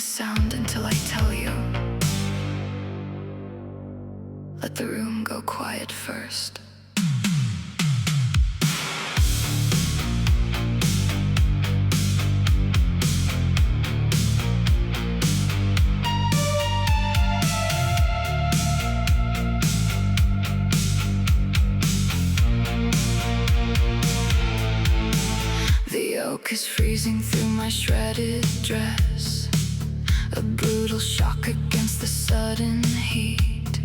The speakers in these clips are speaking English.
sound until I tell you. Let the room go quiet first. The oak is freezing through my shredded dress, a brutal shock against the sudden heat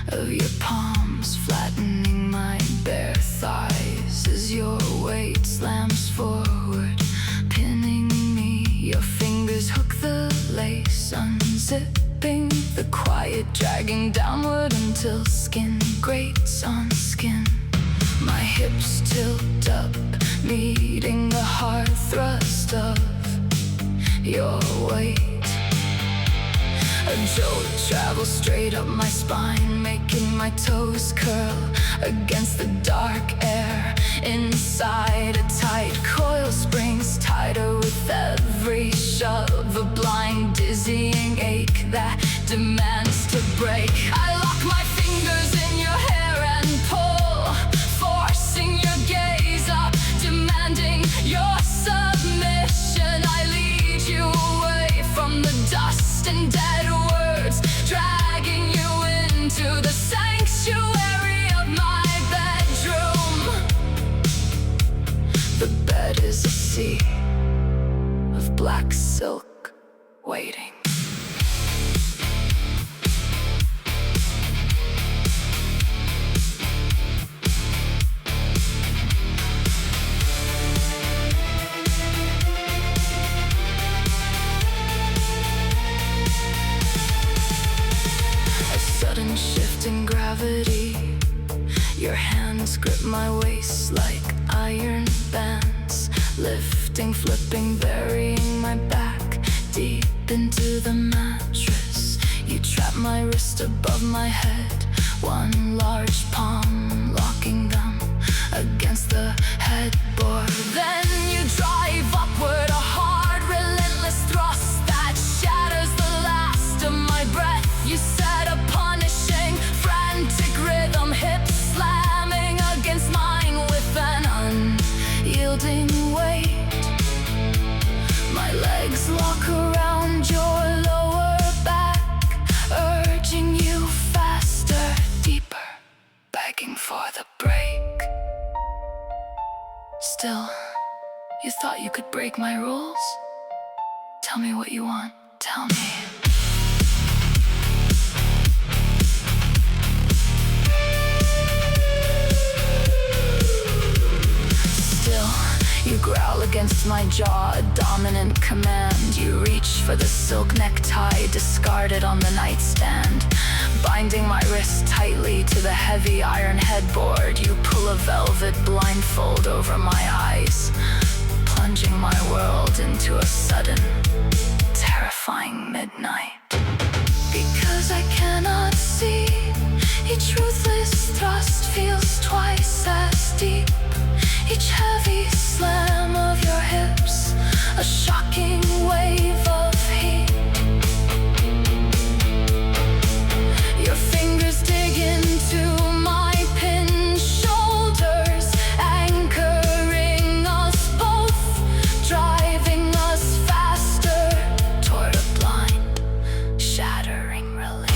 of your palms flattening my bare thighs as your weight slams forward, pinning me. Your fingers hook the lace, unzipping the quiet, dragging downward until skin grates on skin. My hips tilt up, meeting the hard thrust of your weight. A jolt travels straight up my spine, making my toes curl against the dark air. Inside, a tight coil springs tighter with every shove, a blind, dizzying ache that demands to break. I lock my fingers in your hair and pull, forcing your gaze up, demanding your submission. I lead you away from the dust and dead words, dragging you into the sanctuary of my bedroom. The bed is a sea of black silk waiting. Sudden shift in gravity, your hands grip my waist like iron bands, lifting, flipping, burying my back deep into the mattress. You trap my wrist above my head, one large palm locking them against the headboard. Then you drive upward, a hard, relentless thrust that shatters the last of my breath. You set a punishing, frantic rhythm, hips slamming against mine with an unyielding weight. My legs lock around your lower back, urging you faster, deeper, begging for the break. Still, you thought you could break my rules? Tell me what you want, tell me. You growl against my jaw, a dominant command. You reach for the silk necktie discarded on the nightstand, binding my wrist tightly to the heavy iron headboard. You pull a velvet blindfold over my eyes, plunging my world into a sudden, terrifying midnight. Because I cannot see, each ruthless thrust feels twice as deep. Each heavy slam of your hips, a shocking wave of heat. Your fingers dig into my pinned shoulders, anchoring us both, driving us faster toward a blind, shattering release.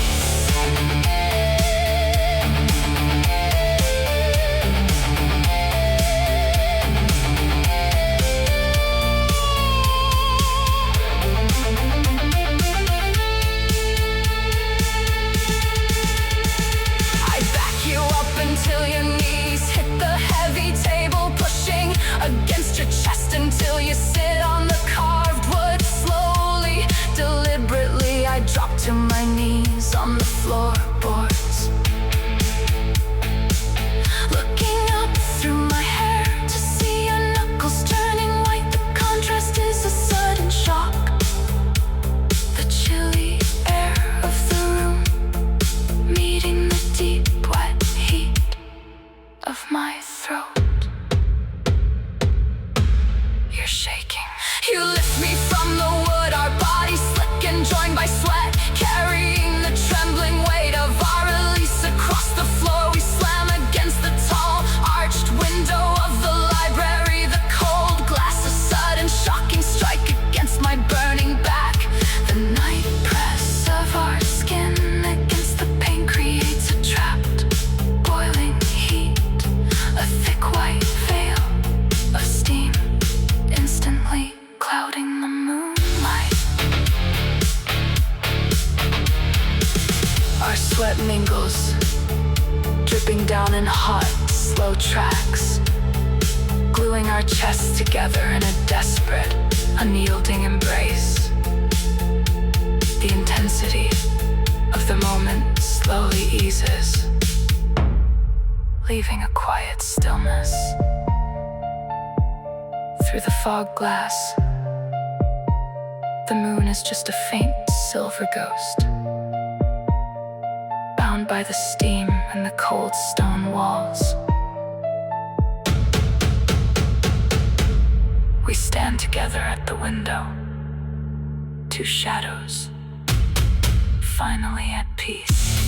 Until your knees hit the heavy table, pushing against your chest until you sit on the carved wood. Slowly, deliberately, I drop to my knees on the floorboards, looking up through my hair to see your knuckles turning white. The contrast is a sudden shock, the chilly air of the room meeting the deep wet heat of my throat. You're shaking. You lift me from the wood, our bodies slipping Our sweat mingles, dripping down in hot, slow tracks, gluing our chests together in a desperate, unyielding embrace. The intensity of the moment slowly eases, leaving a quiet stillness. Through the fog glass, the moon is just a faint silver ghost, bound by the steam and the cold stone walls. We stand together at the window, two shadows, finally at peace.